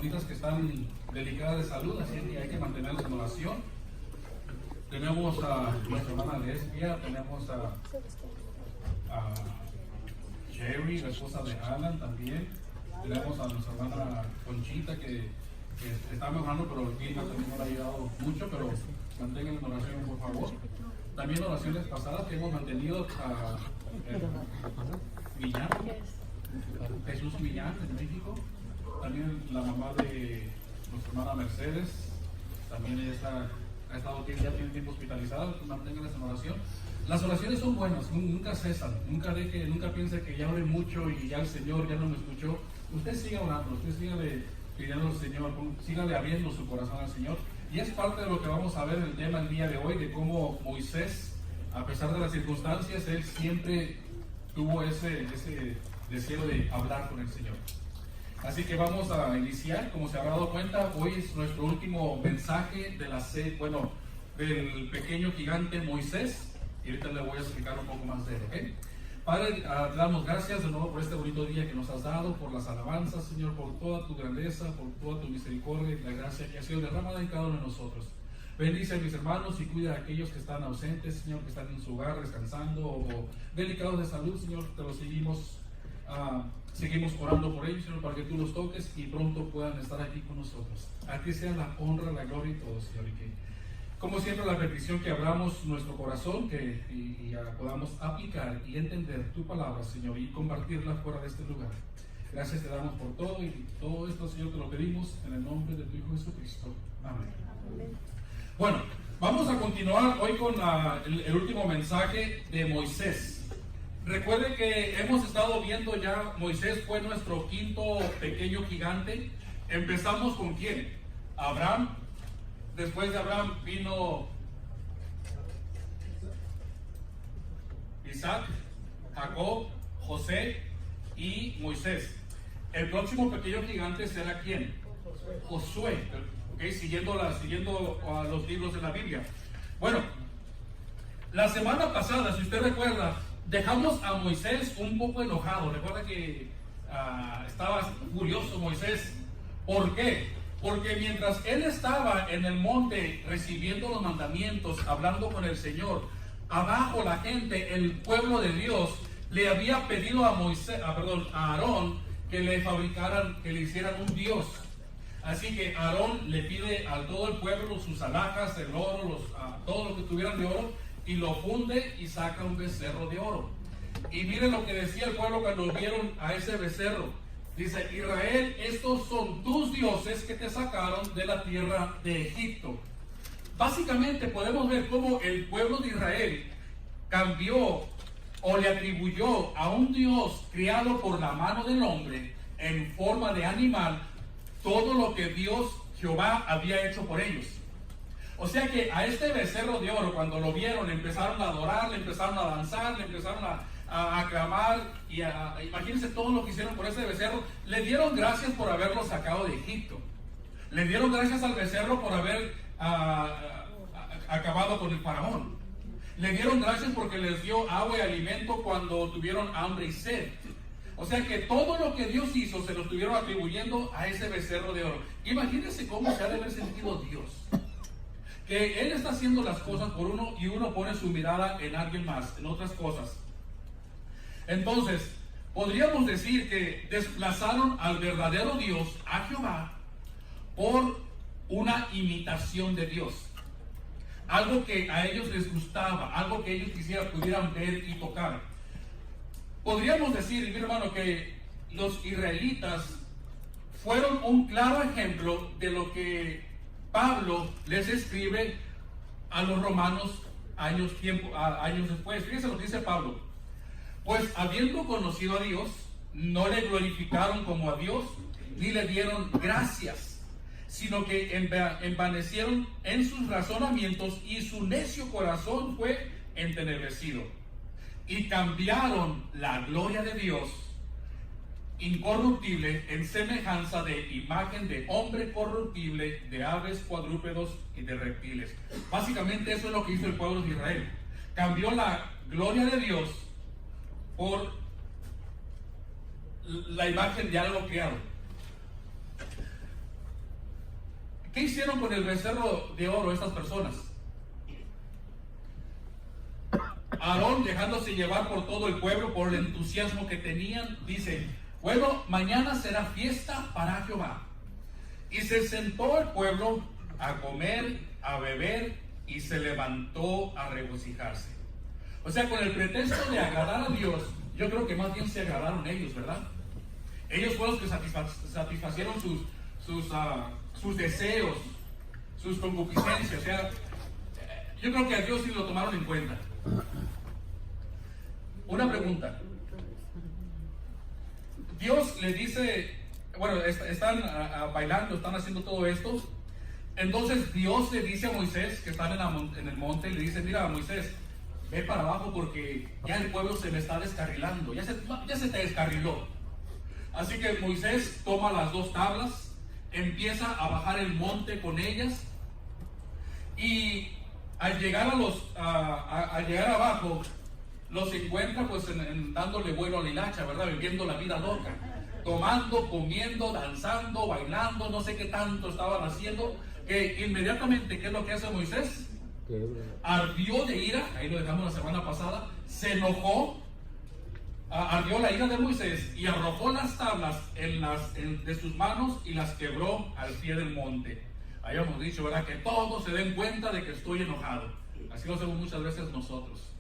personitas que están delicadas de salud, así que hay que mantenerlas en oración. Tenemos a nuestra hermana Lesbia, tenemos a Sherry, la esposa de Alan también. Tenemos a nuestra hermana Conchita que está mejorando, pero el clima también no le ha ayudado mucho, pero mantengan en oración por favor. También oraciones pasadas que hemos mantenido a Millán, Jesús Millán en México. También la mamá de nuestra hermana Mercedes, también ella ha estado ya tiene tiempo hospitalizada, manténganlas en oración. Las oraciones son buenas, nunca cesan, nunca piense que ya oré mucho y ya el Señor ya no me escuchó. Usted siga orando, usted siga pidiendo al Señor, sígale abriendo su corazón al Señor. Y es parte de lo que vamos a ver en el tema el día de hoy, de cómo Moisés, a pesar de las circunstancias, él siempre tuvo ese deseo de hablar con el Señor. Así que vamos a iniciar. Como se habrá dado cuenta, hoy es nuestro último mensaje de del pequeño gigante Moisés. Y ahorita le voy a explicar un poco más de él, ¿ok? Padre, te damos gracias de nuevo por este bonito día que nos has dado, por las alabanzas, Señor, por toda tu grandeza, por toda tu misericordia y la gracia que ha sido derramada en cada uno de nosotros. Bendice a mis hermanos y cuida a aquellos que están ausentes, Señor, que están en su hogar descansando o delicados de salud, Señor. Te lo seguimos orando por ellos, Señor, para que tú los toques y pronto puedan estar aquí con nosotros. A ti sea la honra, la gloria y todo, Señor. Y que, como siempre, la petición que abramos nuestro corazón y podamos aplicar y entender tu palabra, Señor, y compartirla fuera de este lugar. Gracias te damos por todo y todo esto, Señor, te lo pedimos en el nombre de tu Hijo Jesucristo. Amén. Bueno, vamos a continuar hoy con el último mensaje de Moisés. Recuerden que hemos estado viendo ya, Moisés fue nuestro quinto pequeño gigante. Empezamos con ¿quién? Abraham. Después de Abraham vino Isaac, Jacob, José y Moisés. El próximo pequeño gigante será ¿quién? Josué. Okay, siguiendo los libros de la Biblia. Bueno, la semana pasada, si usted recuerda, dejamos a Moisés un poco enojado. Recuerda que estaba furioso Moisés. ¿Por qué? Porque mientras él estaba en el monte recibiendo los mandamientos, hablando con el Señor, abajo la gente, el pueblo de Dios, le había pedido a Aarón que le hicieran un dios. Así que Aarón le pide a todo el pueblo sus alhajas, el oro, todo lo que tuvieran de oro, y lo funde y saca un becerro de oro. Y miren lo que decía el pueblo cuando vieron a ese becerro. Dice: Israel, estos son tus dioses que te sacaron de la tierra de Egipto. Básicamente podemos ver cómo el pueblo de Israel cambió o le atribuyó a un dios criado por la mano del hombre en forma de animal todo lo que Dios Jehová había hecho por ellos. O sea que a este becerro de oro, cuando lo vieron, le empezaron a adorar, le empezaron a danzar, le empezaron a aclamar y imagínense todo lo que hicieron por ese becerro. Le dieron gracias por haberlo sacado de Egipto. Le dieron gracias al becerro por haber acabado con el faraón. Le dieron gracias porque les dio agua y alimento cuando tuvieron hambre y sed. O sea que todo lo que Dios hizo se lo estuvieron atribuyendo a ese becerro de oro. Imagínense cómo se ha de haber sentido Dios. Que Él está haciendo las cosas por uno y uno pone su mirada en alguien más, en otras cosas. Entonces, podríamos decir que desplazaron al verdadero Dios, a Jehová, por una imitación de Dios. Algo que a ellos les gustaba, algo que ellos pudieran ver y tocar. Podríamos decir, mi hermano, que los israelitas fueron un claro ejemplo de lo que Pablo les escribe a los romanos años después. Fíjense lo que dice Pablo: pues habiendo conocido a Dios, no le glorificaron como a Dios, ni le dieron gracias, sino que envanecieron en sus razonamientos y su necio corazón fue entenebrecido. Y cambiaron la gloria de Dios incorruptible en semejanza de imagen de hombre corruptible, de aves, cuadrúpedos y de reptiles. Básicamente eso es lo que hizo el pueblo de Israel. Cambió la gloria de Dios por la imagen de algo creado. ¿Qué hicieron con el becerro de oro estas personas? Aarón, dejándose llevar por todo el pueblo, por el entusiasmo que tenían, dice: bueno, mañana será fiesta para Jehová. Y se sentó el pueblo a comer, a beber, y se levantó a regocijarse. O sea, con el pretexto de agradar a Dios, yo creo que más bien se agradaron ellos, ¿verdad? Ellos fueron los que satisfacieron sus deseos, sus concupiscencias. O sea, yo creo que a Dios sí lo tomaron en cuenta. Una pregunta. Dios le dice, bueno, están bailando, están haciendo todo esto. Entonces Dios le dice a Moisés, que están en el monte, le dice: mira, Moisés, ve para abajo porque ya el pueblo se me está descarrilando, ya se te descarriló. Así que Moisés toma las dos tablas, empieza a bajar el monte con ellas, y al llegar al llegar abajo, los encuentra pues dándole vuelo a la hilacha, ¿verdad? Viviendo la vida loca, tomando, comiendo, danzando, bailando, no sé qué tanto estaban haciendo, que inmediatamente, ¿qué es lo que hace Moisés? Ardió de ira, ahí lo dejamos la semana pasada, se enojó, ardió la ira de Moisés y arrojó las tablas de sus manos y las quebró al pie del monte. Habíamos dicho, ¿verdad?, que todos se den cuenta de que estoy enojado. Así lo hacemos muchas veces nosotros.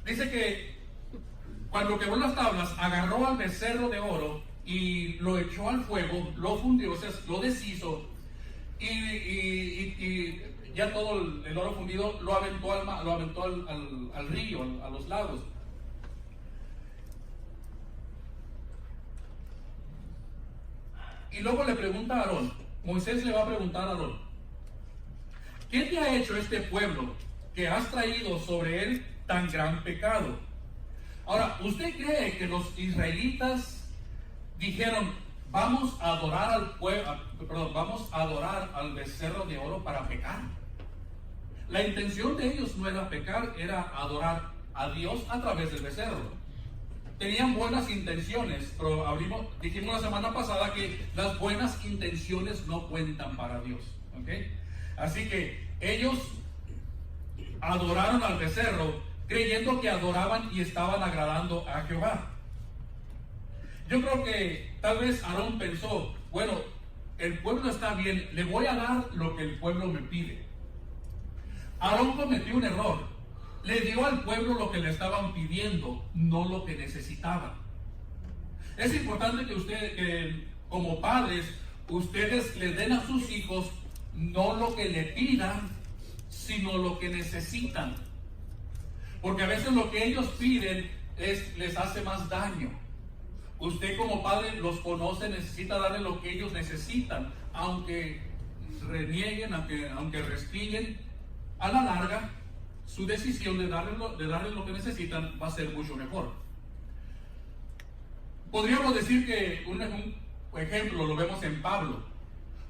Dice que cuando quebró las tablas, agarró al becerro de oro y lo echó al fuego, lo fundió, o sea, lo deshizo, y ya todo el oro fundido lo aventó al río, a los lagos. Y luego le pregunta a Aarón, Moisés le va a preguntar a Aarón: ¿qué te ha hecho este pueblo que has traído sobre él tan gran pecado? Ahora, ¿usted cree que los israelitas dijeron: vamos a adorar al becerro de oro para pecar? La intención de ellos no era pecar, era adorar a Dios a través del becerro. Tenían buenas intenciones, pero dijimos la semana pasada que las buenas intenciones no cuentan para Dios, ¿ok? Así que ellos adoraron al becerro creyendo que adoraban y estaban agradando a Jehová. Yo creo que tal vez Aarón pensó: bueno, el pueblo está bien, le voy a dar lo que el pueblo me pide. Aarón cometió un error. Le dio al pueblo lo que le estaban pidiendo, no lo que necesitaban. Es importante que como padres, ustedes le den a sus hijos no lo que le pidan, sino lo que necesitan. Porque a veces lo que ellos piden les hace más daño. Usted como padre los conoce, necesita darle lo que ellos necesitan, aunque renieguen, aunque respiguen. A la larga, su decisión de darles lo que necesitan va a ser mucho mejor. Podríamos decir que un ejemplo lo vemos en Pablo.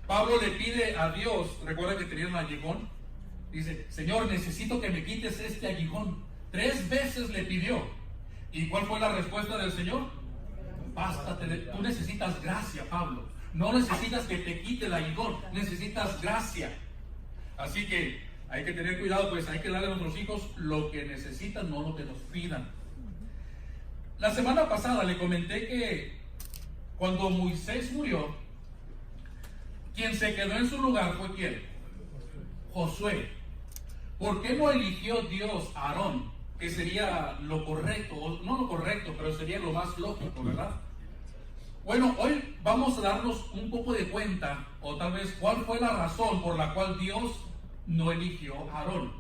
Pablo le pide a Dios, recuerda que tenía un aguijón, dice: Señor, necesito que me quites este aguijón. 3 veces le pidió. ¿Y cuál fue la respuesta del Señor? Bástate, tú necesitas gracia, Pablo. No necesitas que te quite el aguijón, necesitas gracia. Así que hay que tener cuidado, pues hay que darle a nuestros hijos lo que necesitan, no lo que nos pidan. La semana pasada le comenté que cuando Moisés murió, quien se quedó en su lugar fue ¿quién? Josué. ¿Por qué no eligió Dios a Aarón? Que sería lo correcto, o no lo correcto, pero sería lo más lógico, ¿verdad? Bueno, hoy vamos a darnos un poco de cuenta, o tal vez cuál fue la razón por la cual Dios no eligió a Aarón.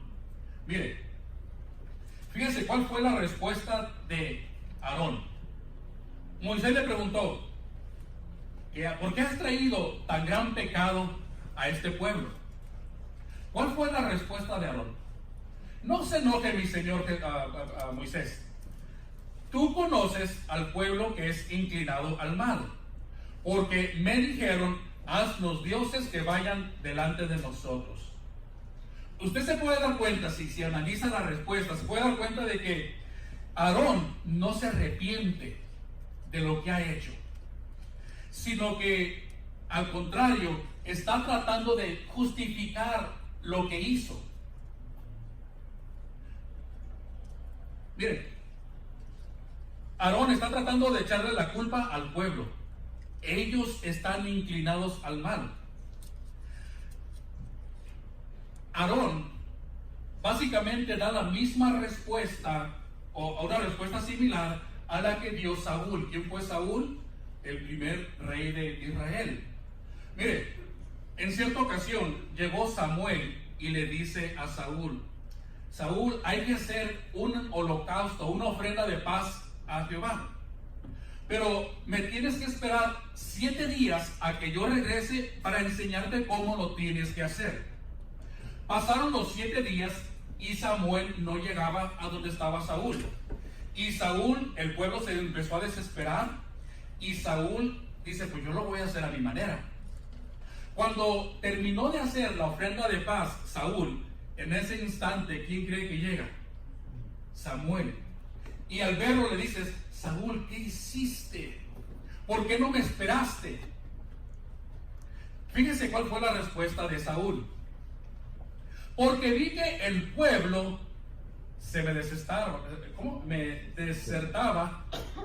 Mire, fíjense cuál fue la respuesta de Aarón. Moisés le preguntó: ¿por qué has traído tan gran pecado a este pueblo? ¿Cuál fue la respuesta de Aarón? No se enoje, mi señor a Moisés. Tú conoces al pueblo que es inclinado al mal, porque me dijeron: haz los dioses que vayan delante de nosotros. Usted se puede dar cuenta, si analiza la respuesta, se puede dar cuenta de que Aarón no se arrepiente de lo que ha hecho, sino que Al contrario, está tratando de justificar lo que hizo. Miren, Aarón está tratando de echarle la culpa al pueblo. Ellos están inclinados al mal. Aarón básicamente da la misma respuesta o una respuesta similar a la que dio Saúl. ¿Quién fue Saúl? El primer rey de Israel. Mire, en cierta ocasión llegó Samuel y le dice a Saúl: Saúl, hay que hacer un holocausto, una ofrenda de paz a Jehová, pero me tienes que esperar 7 días a que yo regrese para enseñarte cómo lo tienes que hacer. Pasaron los 7 días y Samuel no llegaba a donde estaba Saúl. Y Saúl, el pueblo se empezó a desesperar, y Saúl dice: pues yo lo voy a hacer a mi manera. Cuando terminó de hacer la ofrenda de paz Saúl, en ese instante, ¿quién cree que llega? Samuel. Y al verlo le dices: Saúl, ¿qué hiciste? ¿Por qué no me esperaste? Fíjese cuál fue la respuesta de Saúl: porque vi que el pueblo se me desertaba,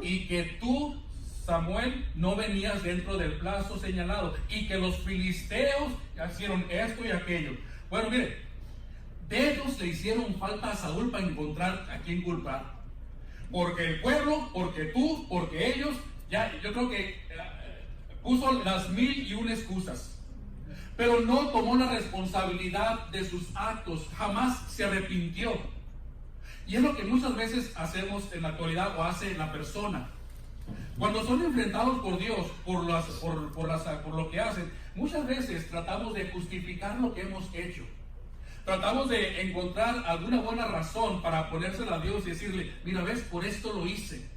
y que tú, Samuel, no venías dentro del plazo señalado, y que los filisteos hicieron esto y aquello. Bueno, mire, dedos le hicieron falta a Saúl para encontrar a quién culpar. Porque el pueblo, porque tú, porque ellos, ya yo creo que puso las 1001 excusas. Pero no tomó la responsabilidad de sus actos, jamás se arrepintió. Y es lo que muchas veces hacemos en la actualidad, o hace la persona. Cuando son enfrentados por Dios, por lo que hacen, muchas veces tratamos de justificar lo que hemos hecho. Tratamos de encontrar alguna buena razón para ponérsela a Dios y decirle: mira, ves, por esto lo hice.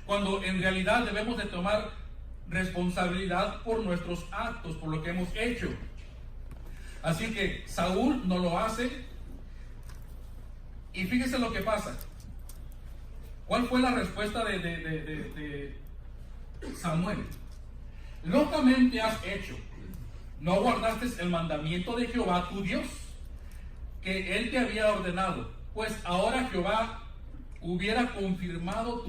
Cuando en realidad debemos de tomar responsabilidad por nuestros actos, por lo que hemos hecho. Así que Saúl no lo hace. Y fíjese lo que pasa. ¿Cuál fue la respuesta de Samuel? Locamente has hecho. No guardaste el mandamiento de Jehová tu Dios, que él te había ordenado. Pues ahora Jehová hubiera confirmado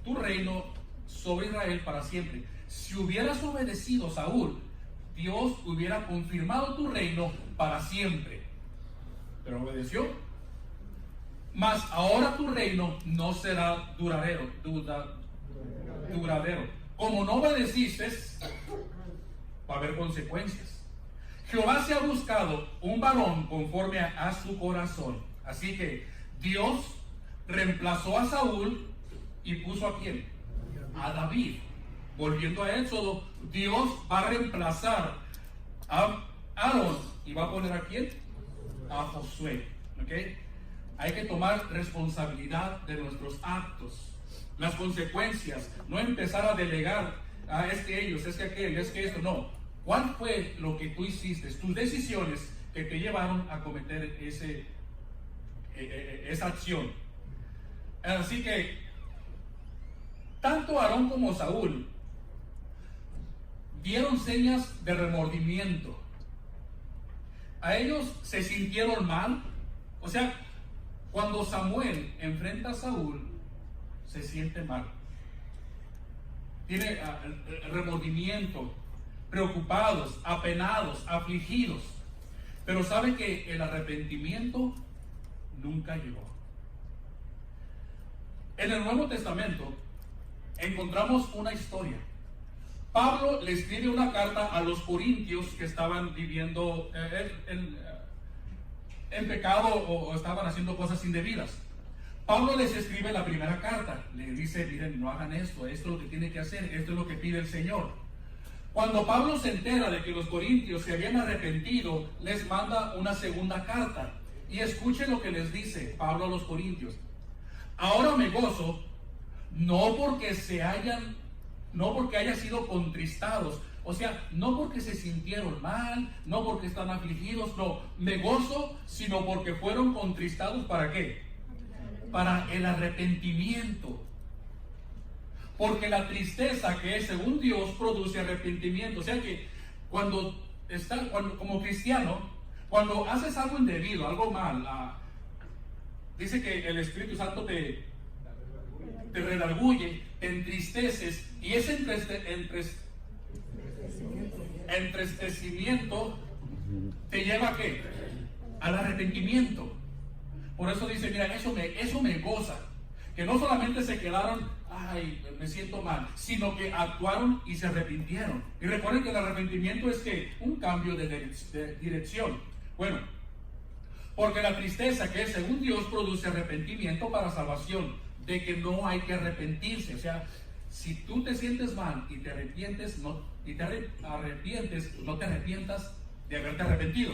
tu reino sobre Israel para siempre. Si hubieras obedecido, Saúl, Dios hubiera confirmado tu reino para siempre. Pero obedeció. Mas ahora tu reino no será duradero. Como no obedeciste, va a haber consecuencias. Jehová se ha buscado un varón conforme a su corazón. Así que Dios reemplazó a Saúl y puso ¿a quién? A David. Volviendo a Éxodo, Dios va a reemplazar a Aarón y va a poner ¿a quién? A Josué. ¿Ok? Hay que tomar responsabilidad de nuestros actos, las consecuencias, no empezar a delegar: es que ellos, es que aquel, es que esto. No. ¿Cuál fue lo que tú hiciste? Tus decisiones que te llevaron a cometer esa acción. Así que tanto Aarón como Saúl dieron señas de remordimiento. A ellos se sintieron mal. O sea, cuando Samuel enfrenta a Saúl, se siente mal. Tiene remordimiento, preocupados, apenados, afligidos. Pero sabe que el arrepentimiento nunca llegó. En el Nuevo Testamento encontramos una historia. Pablo le escribe una carta a los corintios que estaban viviendo en pecado o estaban haciendo cosas indebidas. Pablo les escribe la primera carta, les dice: miren, no hagan esto es lo que tiene que hacer, esto es lo que pide el Señor. Cuando Pablo se entera de que los corintios se habían arrepentido, les manda una segunda carta. Y escuchen lo que les dice Pablo a los corintios: ahora me gozo, no porque hayan sido contristados, o sea, no porque se sintieron mal, no porque están afligidos, no, me gozo, sino porque fueron contristados. ¿Para qué? Para el arrepentimiento. porque la tristeza que es según Dios produce arrepentimiento. O sea que cuando como cristiano, cuando haces algo indebido, algo mal, dice que el Espíritu Santo te redarguye, te entristeces, y ese entristecimiento te lleva ¿a qué? Al arrepentimiento. Por eso dice, mira, eso me goza, que no solamente se quedaron, ay, me siento mal, sino que actuaron y se arrepintieron. Y recuerden que el arrepentimiento es que un cambio de dirección. Bueno, porque la tristeza que es según Dios produce arrepentimiento para salvación, de que no hay que arrepentirse. O sea, si tú te sientes mal y te arrepientes, no te arrepientas de haberte arrepentido.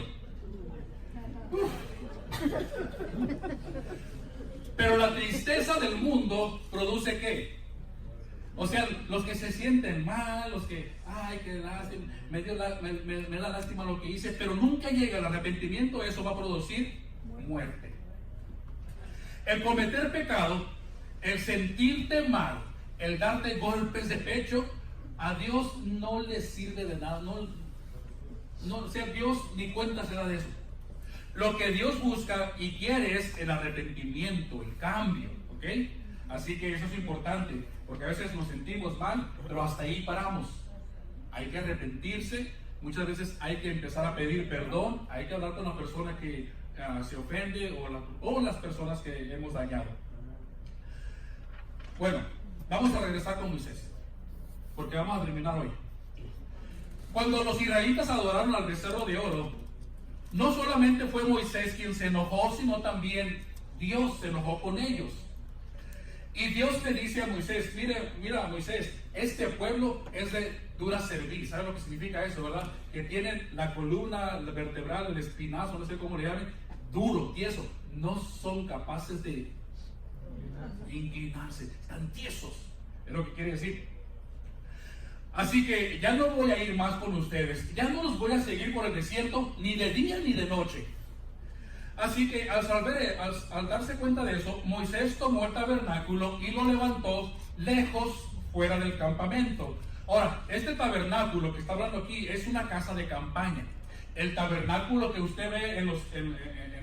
Pero la tristeza del mundo produce ¿qué? O sea, los que se sienten mal, los que, ay, qué lástima, me da lástima lo que hice, pero nunca llega el arrepentimiento, eso va a producir muerte. El cometer pecado, el sentirte mal, el darte golpes de pecho, a Dios no le sirve de nada. O sea, Dios ni cuenta se da de eso. Lo que Dios busca y quiere es el arrepentimiento, el cambio, ¿ok? Así que eso es importante, porque a veces nos sentimos mal, pero hasta ahí paramos. Hay que arrepentirse, muchas veces hay que empezar a pedir perdón, hay que hablar con la persona que se ofende o las personas que hemos dañado. Bueno, vamos a regresar con Moisés, porque vamos a terminar hoy. Cuando los israelitas adoraron al becerro de oro, no solamente fue Moisés quien se enojó, sino también Dios se enojó con ellos. Y Dios le dice a Moisés, mira Moisés, este pueblo es de dura cerviz. ¿Sabe lo que significa eso, verdad? Que tienen la columna vertebral, el espinazo, no sé cómo le llamen, duro, tieso. No son capaces de inclinarse, están tiesos, es lo que quiere decir. Así que ya no voy a ir más con ustedes, ya no los voy a seguir por el desierto, ni de día ni de noche. Así que al darse cuenta de eso, Moisés tomó el tabernáculo y lo levantó lejos fuera del campamento. Ahora, este tabernáculo que está hablando aquí es una casa de campaña. El tabernáculo que usted ve en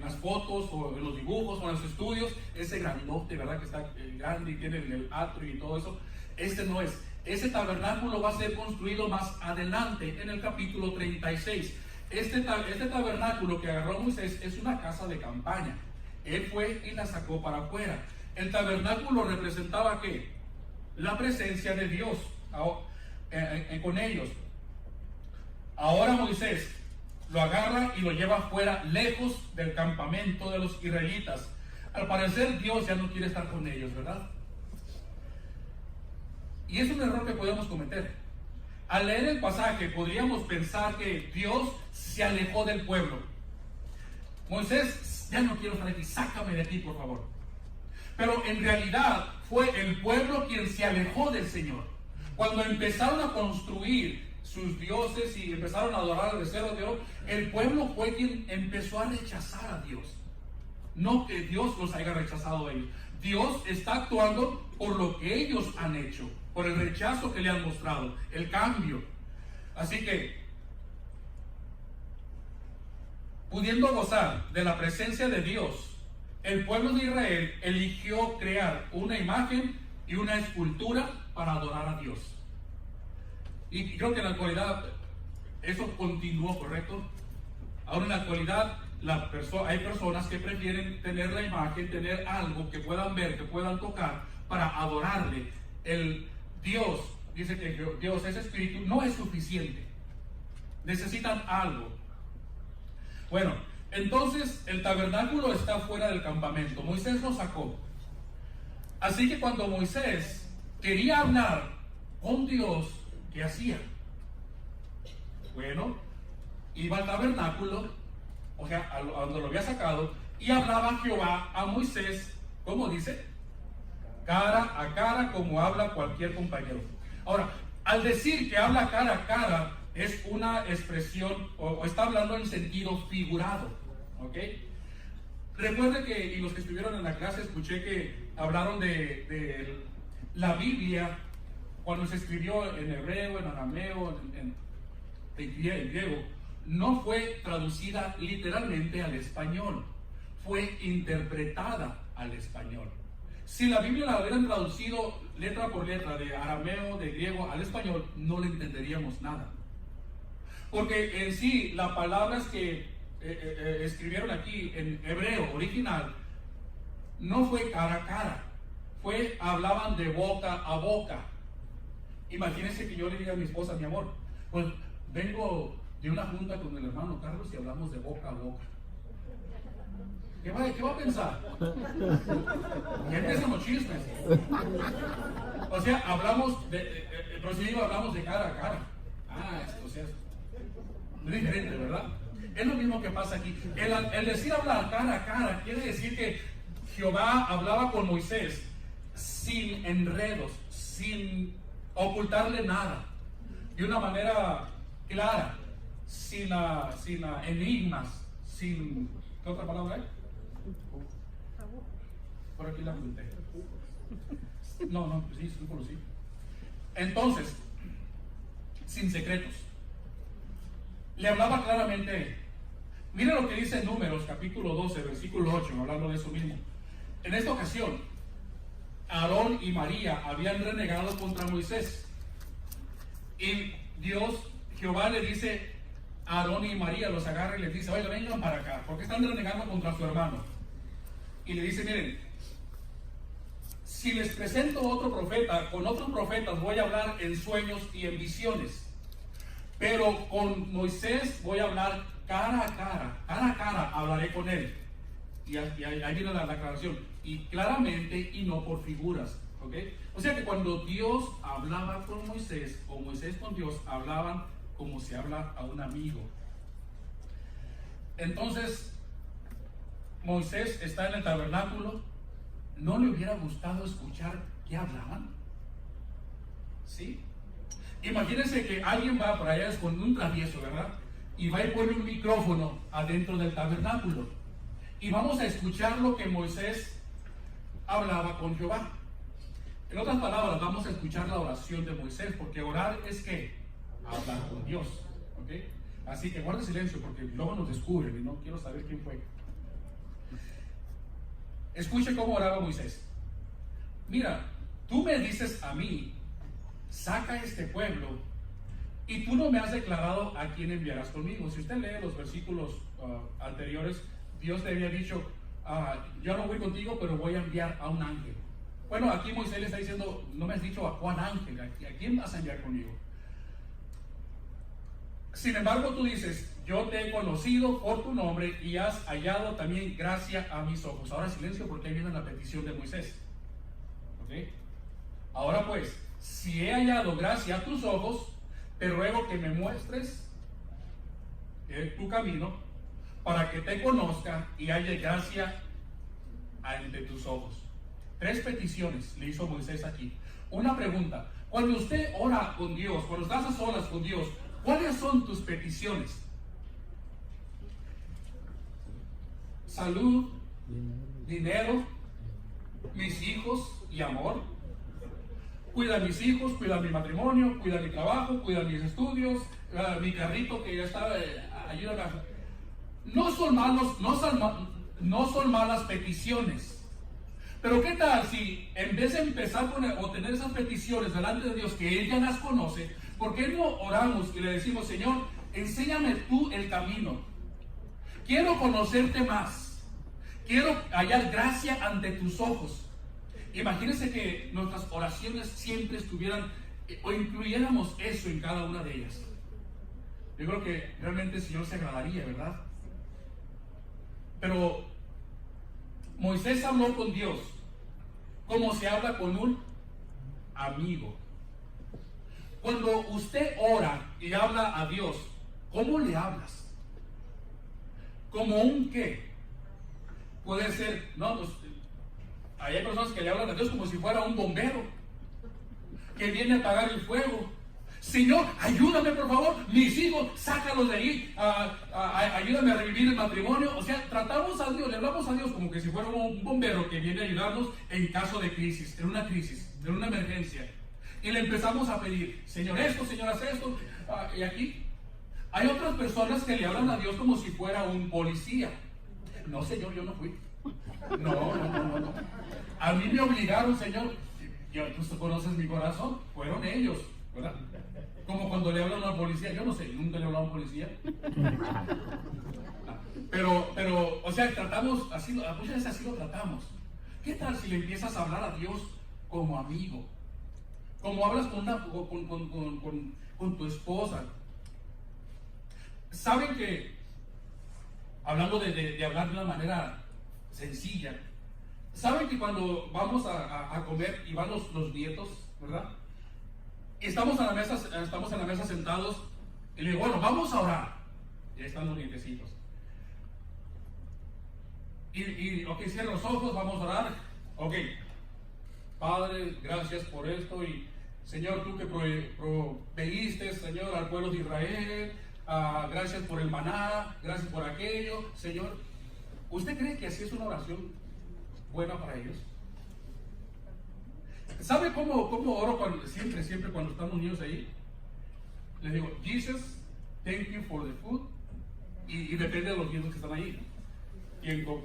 las fotos o en los dibujos o en los estudios, ese grandote, ¿verdad? Que está grande y tiene el atrio y todo eso, este no es. Ese tabernáculo va a ser construido más adelante en el capítulo 36. Este tabernáculo que agarró Moisés es una casa de campaña. Él fue y la sacó para afuera. El tabernáculo representaba ¿qué? La presencia de Dios con ellos. Ahora Moisés lo agarra y lo lleva afuera, lejos del campamento de los israelitas. Al parecer Dios ya no quiere estar con ellos, ¿verdad? Y es un error que podemos cometer. Al leer el pasaje podríamos pensar que Dios se alejó del pueblo. Moisés, ya no quiero estar aquí, sácame de aquí, por favor. Pero en realidad fue el pueblo quien se alejó del Señor. Cuando empezaron a construir sus dioses y empezaron a adorar al becerro de oro, el pueblo fue quien empezó a rechazar a Dios. No que Dios los haya rechazado a ellos. Dios está actuando por lo que ellos han hecho, por el rechazo que le han mostrado, el cambio. Así que, pudiendo gozar de la presencia de Dios, el pueblo de Israel eligió crear una imagen y una escultura para adorar a Dios. Y creo que en la actualidad eso continuó, ¿correcto? Ahora en la actualidad hay personas que prefieren tener la imagen, tener algo que puedan ver, que puedan tocar para adorarle. El Dios, dice que Dios es espíritu, no es suficiente. Necesitan algo. Bueno, entonces el tabernáculo está fuera del campamento. Moisés lo sacó. Así que cuando Moisés quería hablar con Dios, ¿qué hacía? Bueno, iba al tabernáculo, o sea, a donde lo había sacado, y hablaba Jehová a Moisés, ¿cómo dice? Cara a cara, como habla cualquier compañero. Ahora, al decir que habla cara a cara, es una expresión, o está hablando en sentido figurado, ¿ok? Recuerde que, y los que estuvieron en la clase, escuché que hablaron de la Biblia cuando se escribió en hebreo, en arameo, en griego, no fue traducida literalmente al español, fue interpretada al español. Si la Biblia la hubieran traducido letra por letra de arameo, de griego al español, no le entenderíamos nada. Porque en sí, las palabras que escribieron aquí en hebreo original, no fue cara a cara, hablaban de boca a boca. Imagínense que yo le diga a mi esposa, mi amor, pues vengo de una junta con el hermano Carlos y hablamos de boca a boca. ¿Qué va a pensar? Ya empiezan los chismes. O sea, hablamos hablamos de cara a cara. O sea, es diferente, ¿verdad? Es lo mismo que pasa aquí. El decir hablar cara a cara quiere decir que Jehová hablaba con Moisés sin enredos, sin ocultarle nada, de una manera clara, sin enigmas, sin... ¿Qué otra palabra hay? Por aquí la apunté. No, sí, sí. Entonces, sin secretos. Le hablaba claramente a él. Mira lo que dice en Números, capítulo 12, versículo 8, hablando de eso mismo. En esta ocasión, Aarón y María habían renegado contra Moisés. Y Jehová le dice a Aarón y María, los agarra y les dice, oiga, vengan para acá, porque están renegando contra su hermano. Y le dice, miren, si les presento otro profeta, con otros profetas voy a hablar en sueños y en visiones. Pero con Moisés voy a hablar cara a cara hablaré con él. Y ahí viene la aclaración. Y claramente y no por figuras. ¿Okay? O sea que cuando Dios hablaba con Moisés, o Moisés con Dios, hablaban como se habla a un amigo. Entonces, Moisés está en el tabernáculo. ¿No le hubiera gustado escuchar qué hablaban? ¿Sí? Imagínense que alguien va por allá con un travieso, ¿verdad? Y va y pone un micrófono adentro del tabernáculo. Y vamos a escuchar lo que Moisés hablaba con Jehová. En otras palabras, vamos a escuchar la oración de Moisés, porque orar es ¿qué? Hablar con Dios. ¿Okay? Así que guarde silencio, porque luego nos descubren y no quiero saber quién fue. Escuche cómo oraba Moisés. Mira, tú me dices a mí, saca este pueblo, y tú no me has declarado a quién enviarás conmigo. Si usted lee los versículos anteriores, Dios le había dicho, yo no voy contigo, pero voy a enviar a un ángel. Bueno, aquí Moisés le está diciendo, no me has dicho a cuál ángel, a quién vas a enviar conmigo. Sin embargo, tú dices, yo te he conocido por tu nombre y has hallado también gracia a mis ojos. Ahora silencio, porque ahí viene la petición de Moisés. ¿Okay? Ahora pues, si he hallado gracia a tus ojos, te ruego que me muestres tu camino para que te conozca y haya gracia ante tus ojos. 3 peticiones le hizo Moisés aquí. Una pregunta: cuando usted ora con Dios, cuando estás a solas con Dios, ¿cuáles son tus peticiones? Salud, dinero, mis hijos y amor. Cuida a mis hijos, cuida mi matrimonio, cuida mi trabajo, cuida mis estudios, mi carrito que ya está, ayúdame. No son malas peticiones. Pero ¿qué tal si en vez de empezar o tener esas peticiones delante de Dios, que Él ya las conoce, ¿por qué no oramos y le decimos, Señor, enséñame tú el camino? Quiero conocerte más. Quiero hallar gracia ante tus ojos. Imagínense que nuestras oraciones siempre estuvieran o incluyéramos eso en cada una de ellas. Yo creo que realmente el Señor se agradaría, ¿verdad? Pero Moisés habló con Dios como se habla con un amigo. Cuando usted ora y habla a Dios, ¿cómo le hablas? ¿Como un qué? Puede ser, no, pues hay personas que le hablan a Dios como si fuera un bombero que viene a apagar el fuego. Señor, ayúdame por favor, mis hijos, sácalos de ahí, ayúdame a revivir el matrimonio. O sea, tratamos a Dios, le hablamos a Dios como que si fuera un bombero que viene a ayudarnos en caso de crisis, en una emergencia. y le empezamos a pedir, Señor esto, Señor haz esto. Y aquí hay otras personas que le hablan a Dios como si fuera un policía. No, Señor, yo no fui. No. A mí me obligaron, Señor. Tú conoces mi corazón. Fueron ellos, ¿verdad? Como cuando le hablan a un policía. Yo no sé, nunca le he hablado a un policía. Pero, o sea, tratamos, así, muchas veces así lo tratamos. ¿Qué tal si le empiezas a hablar a Dios como amigo? Como hablas con tu esposa. Saben que, hablando de hablar de una manera sencilla, saben que cuando vamos a comer y van los nietos, ¿verdad? Estamos en la mesa sentados y le digo, bueno, vamos a orar. Y ahí están los nietecitos. Ok, cierra los ojos, vamos a orar. Ok, Padre, gracias por esto. Y Señor, tú que proveíste, Señor, al pueblo de Israel, gracias por el maná, gracias por aquello. Señor, ¿usted cree que así es una oración buena para ellos? ¿Sabe cómo oro siempre cuando están unidos ahí? Les digo, Jesus, thank you for the food. Y depende de los nietos que están ahí. Tiempo.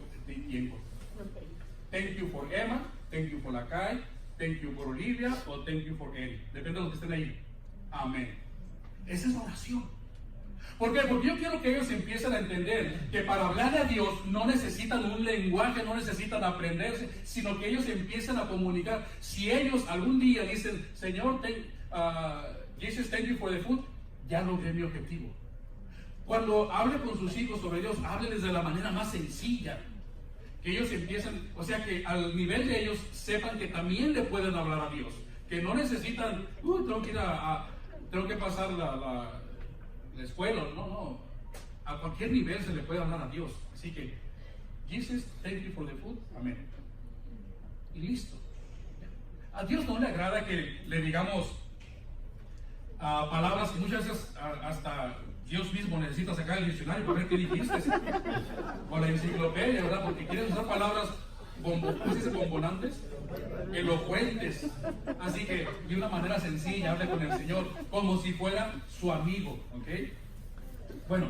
Thank you for Emma, thank you for Lakai, thank you for Olivia, o thank you for Eddie. Depende de los que estén ahí. Amén. Esa es la oración. ¿Por qué? Porque yo quiero que ellos empiecen a entender que para hablarle a Dios no necesitan un lenguaje, no necesitan aprenderse, sino que ellos empiecen a comunicar. Si ellos algún día dicen, Señor, Jesus, thank you for the food, ya logré mi objetivo. Cuando hable con sus hijos sobre Dios, háblenles de la manera más sencilla. Que ellos empiecen, o sea, que al nivel de ellos sepan que también le pueden hablar a Dios. Que no necesitan, tengo que pasar la escuela. No. A cualquier nivel se le puede hablar a Dios. Así que, Jesus, thank you for the food. Amén. Y listo. A Dios no le agrada que le digamos palabras que muchas veces hasta Dios mismo necesita sacar el diccionario para ver qué dijiste. O la enciclopedia, ¿verdad? Porque quieres usar palabras bombonantes, elocuentes. Así que de una manera sencilla hable con el Señor como si fuera su amigo, ¿ok? Bueno,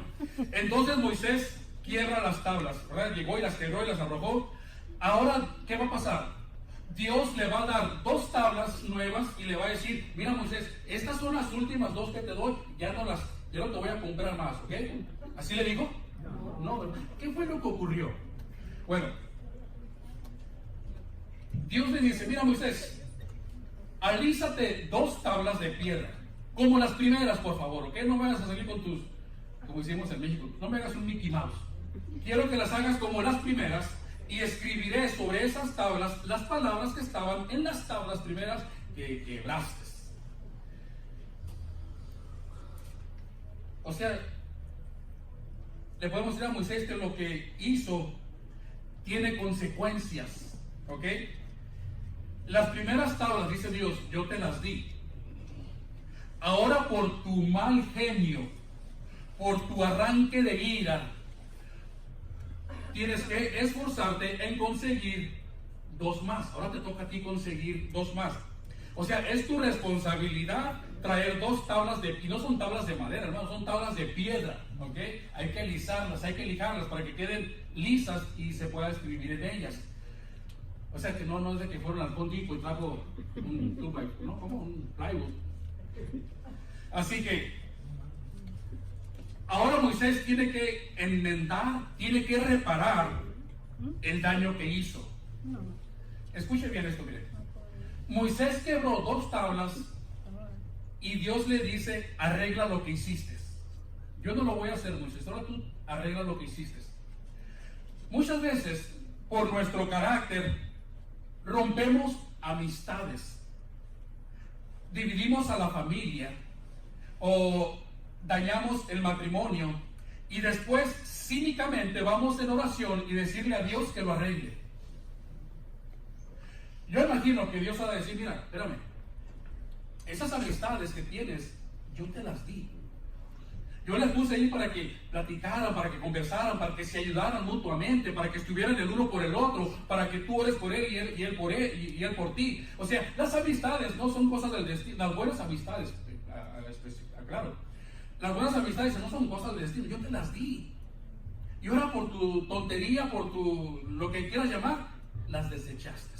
entonces Moisés quiebra las tablas, ¿verdad? Llegó y las quebró y las arrojó. Ahora, ¿qué va a pasar? Dios le va a dar 2 tablas nuevas y le va a decir, mira Moisés, estas son las últimas 2 que te doy, ya no te voy a comprar más, ¿ok? ¿Así le digo? No. ¿Qué fue lo que ocurrió? Bueno, Dios le dice, mira Moisés, alízate 2 tablas de piedra, como las primeras, por favor, ¿ok? No me hagas a salir con tus, como hicimos en México, no me hagas un Mickey Mouse. Quiero que las hagas como las primeras y escribiré sobre esas tablas las palabras que estaban en las tablas primeras que quebraste. O sea, le podemos decir a Moisés que lo que hizo tiene consecuencias, ¿ok? Las primeras tablas, dice Dios, yo te las di. Ahora por tu mal genio, por tu arranque de ira, tienes que esforzarte en conseguir 2 más. Ahora te toca a ti conseguir 2 más. O sea, es tu responsabilidad traer 2 tablas y no son tablas de madera, hermano, son tablas de piedra, ¿ok? Hay que alisarlas, hay que lijarlas para que queden lisas y se pueda escribir en ellas. O sea, que no es de que fueron al Home Depot y trajo un ¿no? Como un plywood. Así que ahora Moisés tiene que enmendar, tiene que reparar el daño que hizo. Escuche bien esto, mire. Moisés quebró 2 tablas y Dios le dice, arregla lo que hiciste. Yo no lo voy a hacer, Moisés, ahora tú arregla lo que hiciste. Muchas veces, por nuestro carácter, rompemos amistades, dividimos a la familia o dañamos el matrimonio y después cínicamente vamos en oración y decirle a Dios que lo arregle. Yo imagino que Dios va a decir, mira, espérame, esas amistades que tienes, yo te las di. Yo les puse ahí para que platicaran, para que conversaran, para que se ayudaran mutuamente, para que estuvieran el uno por el otro, para que tú ores por él y él por él y él por ti. O sea, las amistades no son cosas del destino. Las buenas amistades, claro, las buenas amistades no son cosas del destino. Yo te las di. Y ahora por tu tontería, por tu lo que quieras llamar, las desechaste.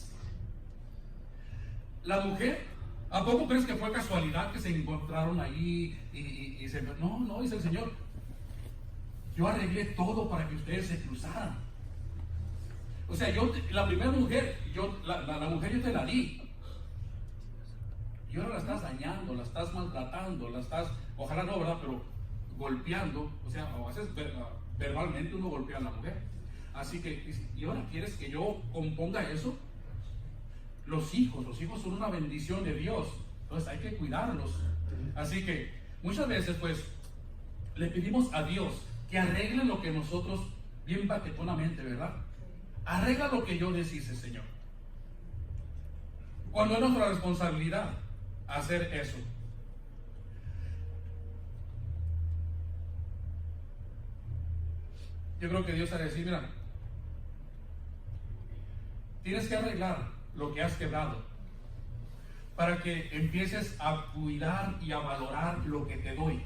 La mujer, ¿a poco crees que fue casualidad que se encontraron ahí y se... No, dice el Señor, yo arreglé todo para que ustedes se cruzaran. O sea, la primera mujer, la mujer yo te la di. Y ahora la estás dañando, la estás maltratando, la estás, ojalá no, ¿verdad? Pero golpeando, o sea, a veces verbalmente uno golpea a la mujer. Así que, ¿y ahora quieres que yo componga eso? Los hijos son una bendición de Dios, entonces hay que cuidarlos. Así que muchas veces pues le pedimos a Dios que arregle lo que nosotros, bien patetonamente, ¿verdad? Arregla lo que yo deshice, Señor. Cuando es nuestra responsabilidad hacer eso. Yo creo que Dios ha de decir, mira, tienes que arreglar lo que has quebrado para que empieces a cuidar y a valorar lo que te doy,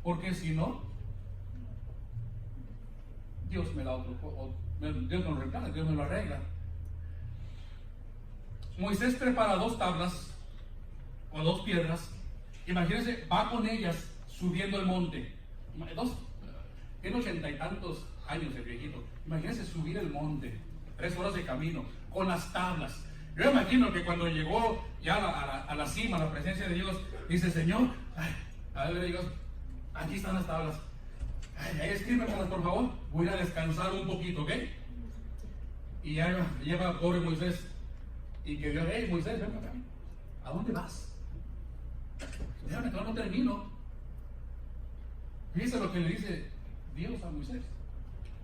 porque si no, Dios me da Dios me lo regala, Dios me lo arregla. Moisés prepara 2 tablas o 2 piedras. Imagínense, va con ellas subiendo el monte. Tiene 80 y tantos años el viejito. Imagínense subir el monte, 3 horas de camino, con las tablas. Yo imagino que cuando llegó ya a la cima, a la presencia de Dios, dice, Señor, a ver, Dios, aquí están las tablas. Escríbemelas, por favor. Voy a descansar un poquito, ¿ok? Y ya lleva pobre Moisés. Y que Dios, Moisés, ven acá. ¿A dónde vas? Déjame, no termino. Fíjese lo que le dice Dios a Moisés.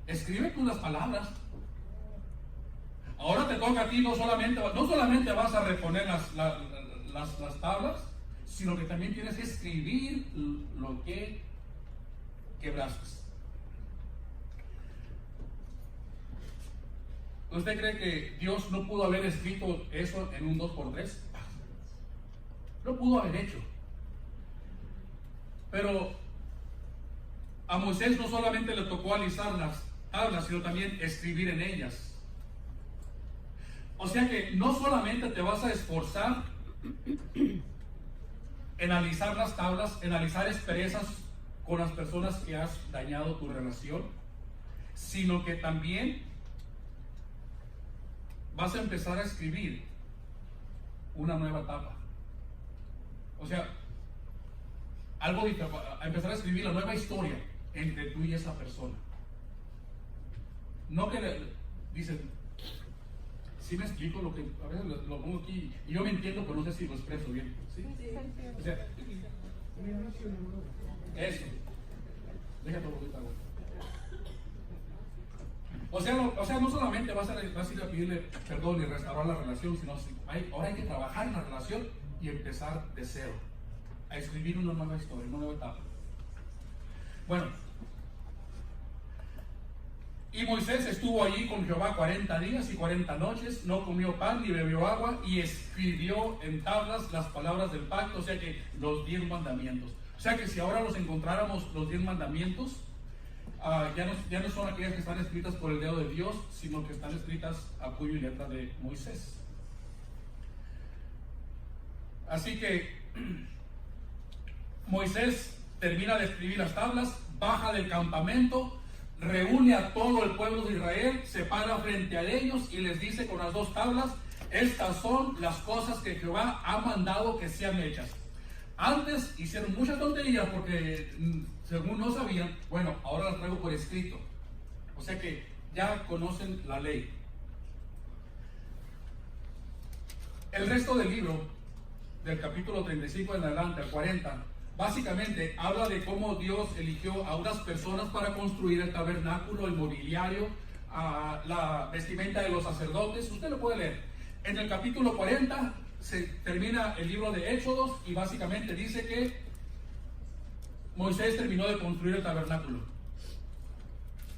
Escribe tú las palabras. Ahora te toca a ti, no solamente vas a reponer las tablas, sino que también tienes que escribir lo que quebraste. ¿Usted cree que Dios no pudo haber escrito eso en un 2x3? Lo pudo haber hecho. Pero a Moisés no solamente le tocó alisar las tablas, sino también escribir en ellas. O sea que no solamente te vas a esforzar en alisar las tablas, en alisar asperezas con las personas que has dañado tu relación, sino que también vas a empezar a escribir una nueva etapa. O sea, a empezar a escribir la nueva historia entre tú y esa persona. No que dicen, ¿sí me explico lo que a veces lo pongo aquí? Y yo me entiendo, pero no sé si lo expreso bien. ¿Sí? O sea, eso. Déjate ahorita. O sea, no solamente vas a ir a pedirle perdón y restaurar la relación, sino ahora hay que trabajar en la relación y empezar de cero, a escribir una nueva historia, una nueva etapa. Bueno, y Moisés estuvo allí con Jehová 40 días y 40 noches, no comió pan ni bebió agua, y escribió en tablas las palabras del pacto, o sea que los 10 mandamientos. O sea que si ahora los encontráramos los 10 mandamientos, ya no son aquellas que están escritas por el dedo de Dios, sino que están escritas a puño y letra de Moisés. Así que Moisés termina de escribir las tablas, baja del campamento, reúne a todo el pueblo de Israel, se para frente a ellos y les dice con las 2 tablas: estas son las cosas que Jehová ha mandado que sean hechas. Antes hicieron muchas tonterías porque según no sabían. Bueno, ahora las traigo por escrito. O sea que ya conocen la ley. El resto del libro, del capítulo 35 en adelante al 40, básicamente habla de cómo Dios eligió a unas personas para construir el tabernáculo, el mobiliario, la vestimenta de los sacerdotes. Usted lo puede leer. En el capítulo 40 se termina el libro de Éxodos y básicamente dice que Moisés terminó de construir el tabernáculo.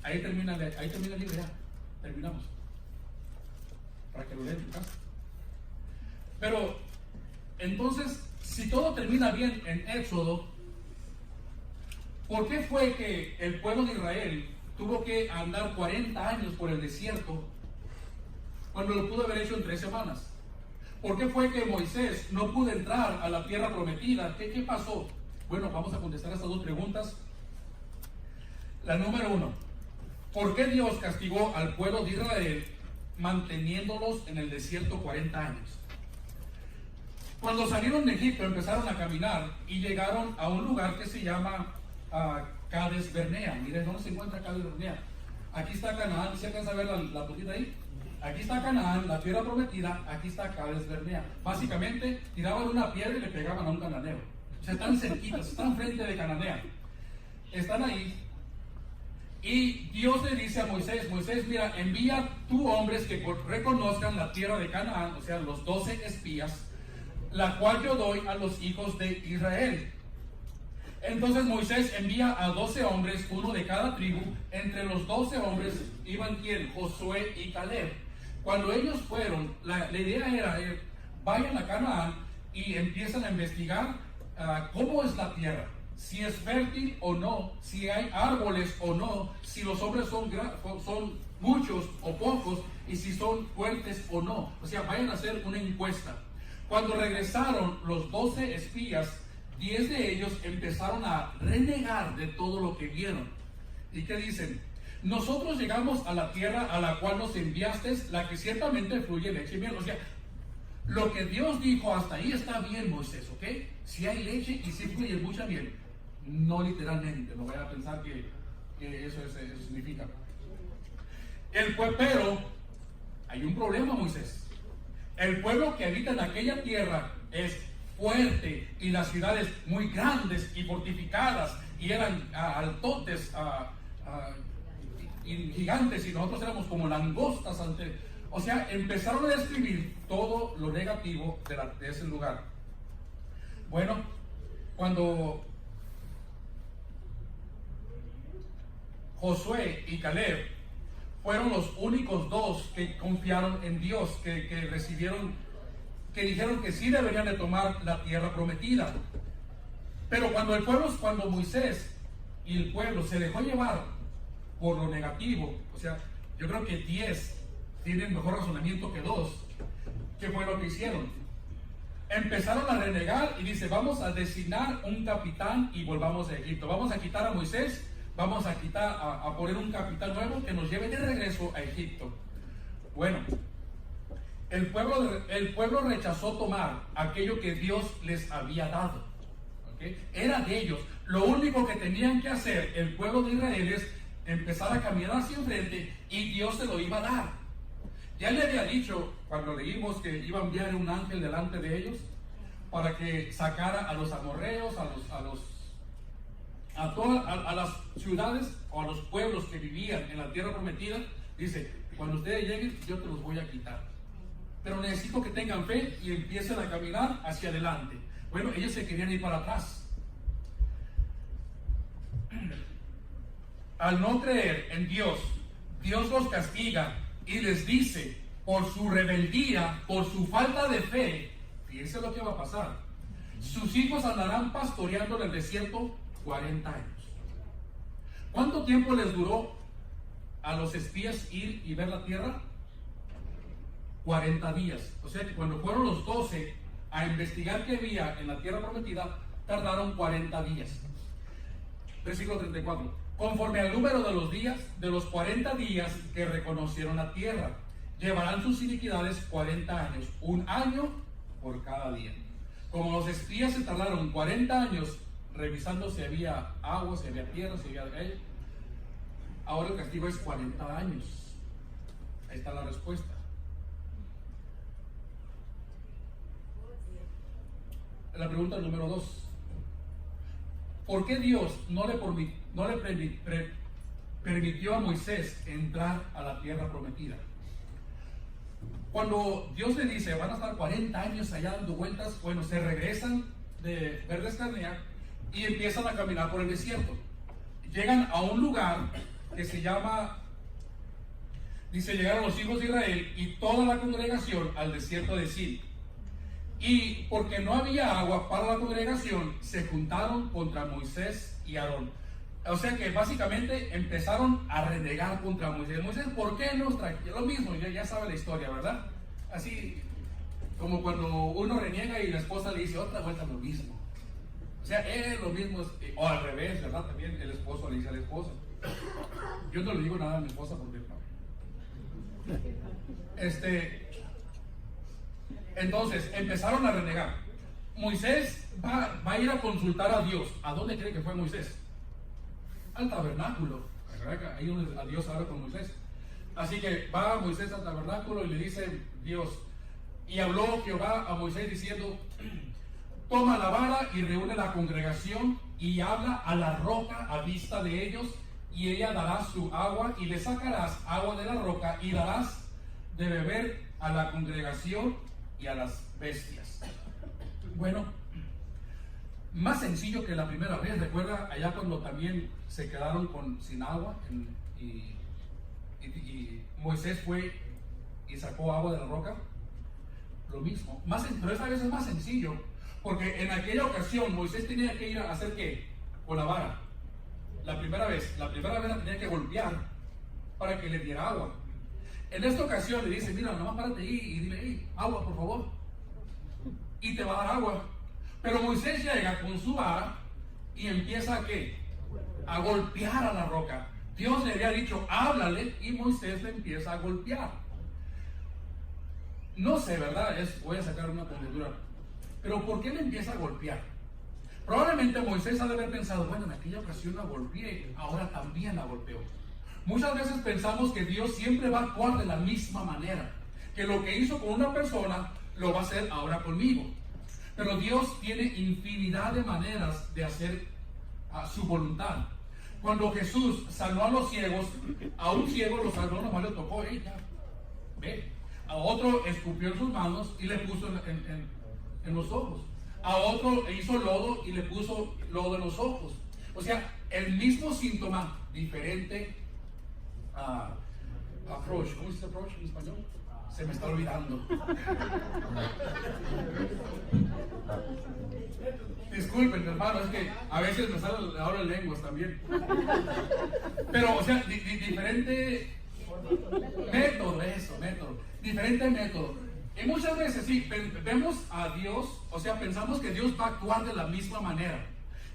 Ahí termina el libro ya. Terminamos. Para que lo lean en tu casa. Pero, entonces, si todo termina bien en Éxodo, ¿por qué fue que el pueblo de Israel tuvo que andar 40 años por el desierto cuando lo pudo haber hecho en 3 semanas? ¿Por qué fue que Moisés no pudo entrar a la tierra prometida? ¿Qué pasó? Bueno, vamos a contestar estas 2 preguntas. La número 1, ¿por qué Dios castigó al pueblo de Israel manteniéndolos en el desierto 40 años? Cuando salieron de Egipto empezaron a caminar y llegaron a un lugar que se llama Cades Bernea. Miren, ¿dónde se encuentra Cades Bernea? Aquí está Canaán. ¿Se alcanza a ver la puntita ahí? Aquí está Canaán, la tierra prometida. Aquí está Cades Bernea. Básicamente tiraban una piedra y le pegaban a un cananeo. O sea, están cerquitas, están frente de Cananea. Están ahí. Y Dios le dice a Moisés, mira, envía tú hombres que reconozcan la tierra de Canaán, o sea, los 12 espías, la cual yo doy a los hijos de Israel. Entonces Moisés envía a 12 hombres, uno de cada tribu. Entre los 12 hombres iban ¿quién? Josué y Caleb. Cuando ellos fueron, la idea era, vayan a Canaán y empiezan a investigar cómo es la tierra, si es fértil o no, si hay árboles o no, si los hombres son muchos o pocos y si son fuertes o no. O sea, vayan a hacer una encuesta. Cuando regresaron los 12 espías, 10 de ellos empezaron a renegar de todo lo que vieron. ¿Y qué dicen? Nosotros llegamos a la tierra a la cual nos enviaste, la que ciertamente fluye leche y miel. O sea, lo que Dios dijo hasta ahí está bien, Moisés, ¿ok? Si hay leche y si fluye mucha miel. No literalmente, no vayan a pensar que eso significa. Pero hay un problema, Moisés. El pueblo que habita en aquella tierra es fuerte y las ciudades muy grandes y fortificadas y eran altotes y gigantes y nosotros éramos como langostas ante. O sea, empezaron a describir todo lo negativo de ese lugar. Bueno, cuando Josué y Caleb fueron los únicos 2 que confiaron en Dios, que recibieron, que dijeron que sí deberían de tomar la tierra prometida. Pero cuando Moisés y el pueblo se dejó llevar por lo negativo, o sea, yo creo que 10 tienen mejor razonamiento que 2. ¿Qué fue lo que hicieron? Empezaron a renegar y dice, vamos a designar un capitán y volvamos a Egipto. Vamos a quitar a Moisés, vamos a poner un capitán nuevo que nos lleve de regreso a Egipto. Bueno, el pueblo rechazó tomar aquello que Dios les había dado. ¿Okay? Era de ellos. Lo único que tenían que hacer el pueblo de Israel es empezar a caminar hacia enfrente y Dios se lo iba a dar. Ya le había dicho cuando leímos que iba a enviar un ángel delante de ellos para que sacara a los amorreos, a las ciudades o a los pueblos que vivían en la tierra prometida. Dice, cuando ustedes lleguen yo te los voy a quitar, pero necesito que tengan fe y empiecen a caminar hacia adelante. Bueno, ellos se querían ir para atrás. Al no creer en Dios, Dios los castiga y les dice, por su rebeldía, por su falta de fe, fíjense lo que va a pasar. Sus hijos andarán pastoreando en el desierto 40 años. ¿Cuánto tiempo les duró a los espías ir y ver la tierra? 40 días. O sea que cuando fueron los 12 a investigar qué había en la tierra prometida, tardaron 40 días. Versículo 34. Conforme al número de los días, de los 40 días que reconocieron la tierra, llevarán sus iniquidades 40 años, un año por cada día. Como los espías se tardaron 40 años revisando si había agua, si había tierra, si había aire, ahora el castigo es 40 años. Ahí está la respuesta. La pregunta número 2. ¿Por qué Dios no le permitió a Moisés entrar a la tierra prometida? Cuando Dios le dice, van a estar 40 años allá dando vueltas, bueno, se regresan de Verdes Carnea, y empiezan a caminar por el desierto. Llegan a un lugar que se llama, dice, llegaron los hijos de Israel y toda la congregación al desierto de Sin. Y porque no había agua para la congregación, se juntaron contra Moisés y Aarón. O sea que básicamente empezaron a renegar contra Moisés. Moisés, ¿por qué nos trajo? Lo mismo, ya sabe la historia, ¿verdad? Así como cuando uno reniega y la esposa le dice otra vuelta lo mismo. O sea, es lo mismo, o al revés, ¿verdad? También el esposo le dice a la esposa. Yo no le digo nada a mi esposa porque no. Entonces empezaron a renegar. Moisés va a ir a consultar a Dios. ¿A dónde cree que fue Moisés? Al tabernáculo. Ahí donde a Dios habla con Moisés. Así que va Moisés al tabernáculo y le dice Dios, y habló Jehová a Moisés diciendo, toma la vara y reúne la congregación y habla a la roca a vista de ellos, y ella dará su agua, y le sacarás agua de la roca y darás de beber a la congregación y a las bestias. Bueno, más sencillo que la primera vez. Recuerda allá cuando también se quedaron sin agua y Moisés fue y sacó agua de la roca. Lo mismo, pero esta vez es más sencillo, porque en aquella ocasión Moisés tenía que ir a hacer ¿qué? Con la vara. La primera vez la tenía que golpear para que le diera agua. En esta ocasión le dice, mira, nomás párate ahí y dile, hey, agua por favor, y te va a dar agua. Pero Moisés llega con su vara y empieza a ¿qué? A golpear a la roca. Dios le había dicho, háblale, y Moisés le empieza a golpear. No sé, ¿verdad? Voy a sacar una conjetura. Pero ¿por qué le empieza a golpear? Probablemente Moisés ha de haber pensado, bueno, en aquella ocasión la golpeé, ahora también la golpeo. Muchas veces pensamos que Dios siempre va a actuar de la misma manera, que lo que hizo con una persona lo va a hacer ahora conmigo. Pero Dios tiene infinidad de maneras de hacer su voluntad. Cuando Jesús sanó a los ciegos, a un ciego lo sanó, nomás le tocó, ya, ve. A otro escupió en sus manos y le puso en los ojos. A otro hizo lodo y le puso lodo en los ojos. O sea, el mismo síntoma, diferente approach. ¿Cómo se dice approach en español? Se me está olvidando. Disculpen, hermano, es que a veces me salen ahora lenguas también. Pero, o sea, diferente método. Diferente método. Y muchas veces sí, vemos a Dios, o sea, pensamos que Dios va a actuar de la misma manera.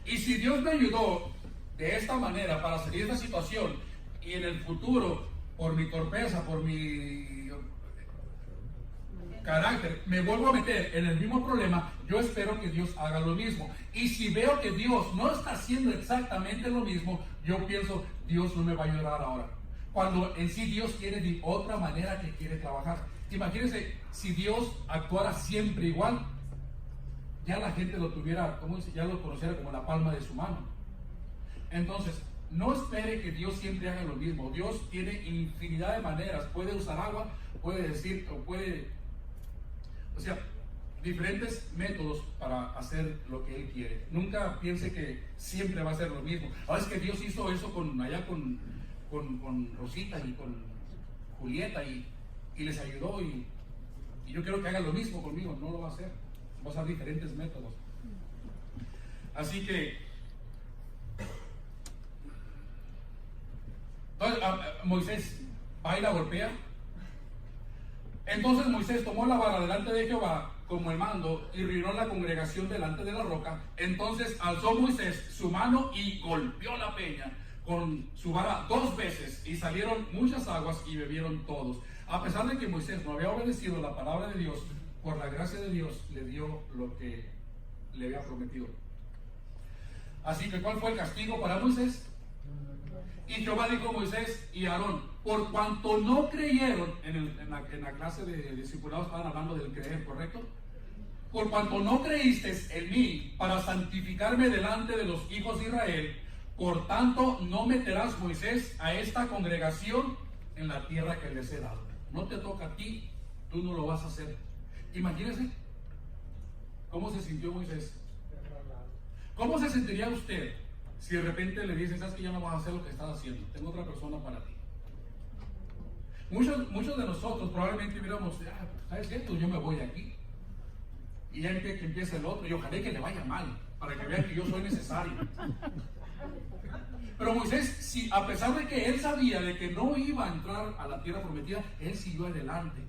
Y si Dios me ayudó de esta manera para salir de esta situación, y en el futuro, por mi torpeza, por mi carácter, me vuelvo a meter en el mismo problema, yo espero que Dios haga lo mismo. Y si veo que Dios no está haciendo exactamente lo mismo, yo pienso, Dios no me va a ayudar ahora. Cuando en sí Dios quiere de otra manera que quiere trabajar. Imagínense, si Dios actuara siempre igual, ya la gente lo tuviera, ¿cómo dice? Ya lo conociera como la palma de su mano. Entonces, no espere que Dios siempre haga lo mismo. Dios tiene infinidad de maneras. Puede usar agua, puede decir, o sea, diferentes métodos para hacer lo que Él quiere. Nunca piense que siempre va a ser lo mismo. Ahora es que Dios hizo eso con Rosita y con Julieta y les ayudó y yo quiero que haga lo mismo conmigo. No lo va a hacer. Va a usar diferentes métodos. Así que Moisés va y la golpea. Entonces Moisés tomó la vara delante de Jehová como el mando y reunió la congregación delante de la roca. Entonces alzó Moisés su mano y golpeó la peña con su vara 2 veces y salieron muchas aguas y bebieron todos. A pesar de que Moisés no había obedecido la palabra de Dios, por la gracia de Dios le dio lo que le había prometido. Así que ¿cuál fue el castigo para Moisés? Y Jehová dijo a Moisés y a Aarón, por cuanto no creyeron, en la clase de discipulados estaban hablando del creer, ¿correcto? Por cuanto no creíste en mí para santificarme delante de los hijos de Israel, por tanto no meterás, Moisés, a esta congregación en la tierra que les he dado. No te toca a ti, tú no lo vas a hacer. Imagínense cómo se sintió Moisés. ¿Cómo se sentiría usted si de repente le dicen, sabes que ya no vas a hacer lo que estás haciendo, tengo otra persona para ti? Muchos de nosotros probablemente hubiéramos, ¿sabes qué? Pues yo me voy de aquí. Y ya que empiece el otro, y ojalá que le vaya mal, para que vean que yo soy necesario. Pero Moisés, si, a pesar de que él sabía de que no iba a entrar a la tierra prometida, él siguió adelante.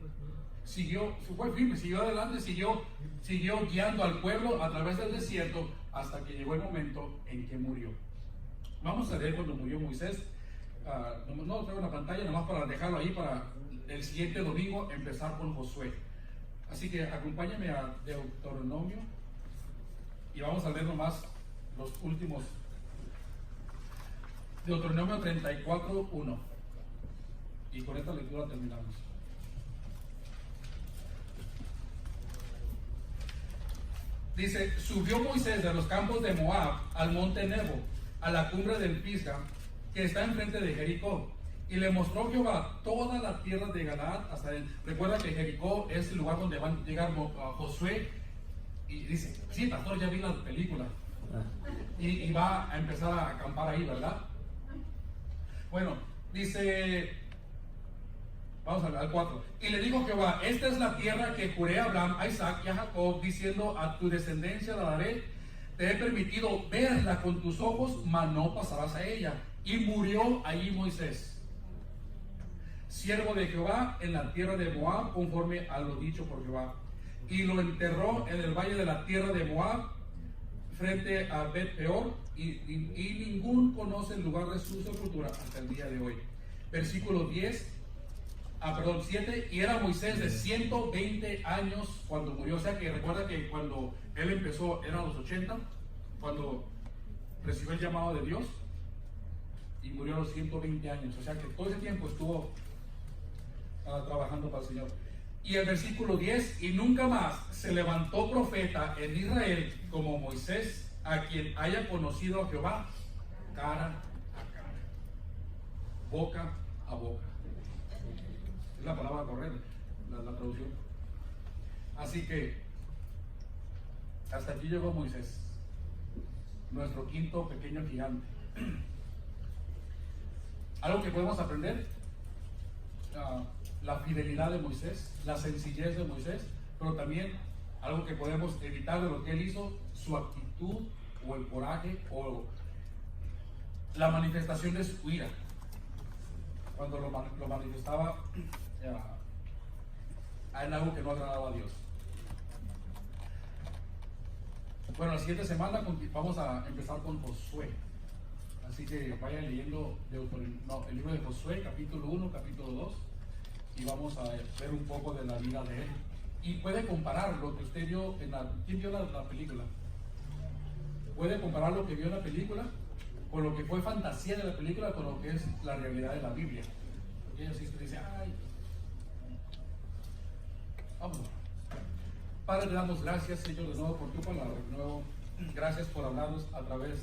Fue firme, siguió adelante, siguió guiando al pueblo a través del desierto hasta que llegó el momento en que murió. Vamos a leer cuando murió Moisés. No lo traigo en la pantalla, nomás para dejarlo ahí para el siguiente domingo empezar con Josué. Así que acompáñame a Deuteronomio y vamos a leer nomás los últimos. Deuteronomio 34:1. Y con esta lectura terminamos. Dice, subió Moisés de los campos de Moab al monte Nebo, a la cumbre del Pisga, que está enfrente de Jericó. Y le mostró Jehová toda la tierra de Galaad hasta él. Recuerda que Jericó es el lugar donde van a llegar Josué. Y dice, sí, pastor, ya vi la película. Y va a empezar a acampar ahí, ¿verdad? Bueno, dice, vamos al 4. Y le dijo Jehová, esta es la tierra que juré a Abraham, a Isaac y a Jacob, diciendo, a tu descendencia la daré. Te he permitido verla con tus ojos, mas no pasarás a ella. Y murió allí Moisés, siervo de Jehová, en la tierra de Moab, conforme a lo dicho por Jehová. Y lo enterró en el valle de la tierra de Moab, frente a Bet Peor, y ningún conoce el lugar de su sepultura hasta el día de hoy. Versículo 7. Y era Moisés de 120 años cuando murió. O sea que recuerda que cuando él empezó eran los 80, cuando recibió el llamado de Dios, y murió a los 120 años. O sea que todo ese tiempo estuvo trabajando para el Señor. Y el versículo 10, y nunca más se levantó profeta en Israel como Moisés, a quien haya conocido a Jehová cara a cara, boca a boca. Es la palabra correcta, la traducción. Así que hasta aquí llegó Moisés, nuestro quinto pequeño gigante. Algo que podemos aprender, la fidelidad de Moisés, la sencillez de Moisés, pero también algo que podemos evitar de lo que él hizo, su actitud o el coraje o la manifestación de su ira, cuando lo manifestaba en algo que no agradaba a Dios. Bueno, la siguiente semana vamos a empezar con Josué. Así que vayan leyendo el libro de Josué, capítulo 1, capítulo 2, y vamos a ver un poco de la vida de él. Y puede comparar lo que usted vio ¿quién vio la película? Puede comparar lo que vio en la película con lo que fue fantasía de la película con lo que es la realidad de la Biblia. Y así se dice, ay. Vamos. Padre, te damos gracias, Señor, de nuevo por tu palabra. De nuevo, gracias por hablarnos a través